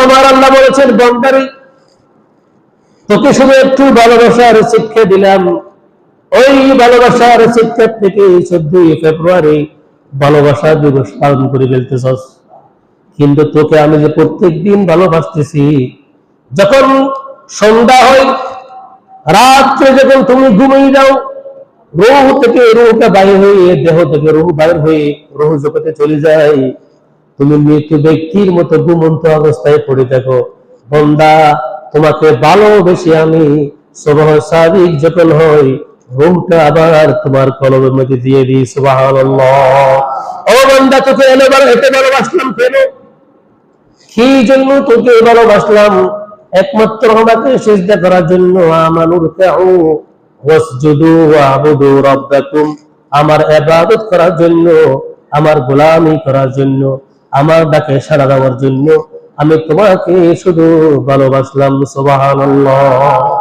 আমার আল্লাহ বলেছেন, বান্দারে তোকে শুধু একটু ভালোবাসার শিক্ষা দিলাম, ওই ভালোবাসার শিক্ষা থেকে 14 ফেব্রুয়ারি ভালোবাসা দিবস পালন করে ফেলতেছস। কিন্তু তোকে আমি যে প্রত্যেক দিন ভালোবাসতেছি, যখন সন্ধ্যা হয়, রাত্রে যখন তুমি ঘুমিয়ে যাও, রূহ থেকে রূহটা বাইর হয়ে, দেহ থেকে রূহ বাইর হয়ে রূহ জগতে চলে যায়, তুমি মৃত্যু ব্যক্তির মতো ঘুমন্ত অবস্থায় পড়ে থাকো। বান্দা তোমাকে ভালোবেসে আমি সুবহ সাদিক যখন হই, রূহটা আবার তোমার কলবের মধ্যে দিয়ে দিই। সুবহানাল্লাহ। ও বান্দা, তোকে এতে ভালোবাসলাম কেন? কি জন্য তোকে ভালোবাসলাম? একমাত্র আমাকে সিজদা করার জন্য। আমানুর কাউ ওয়াসজুদু ওয়াবুদু রাব্বাকুম, আমার ইবাদত করার জন্য, আমার গোলামি করার জন্য, আমার ডাকে সাড়া দেওয়ার জন্য আমি তোমাকে শুধু ভালোবাসলাম। সুবহানাল্লাহ।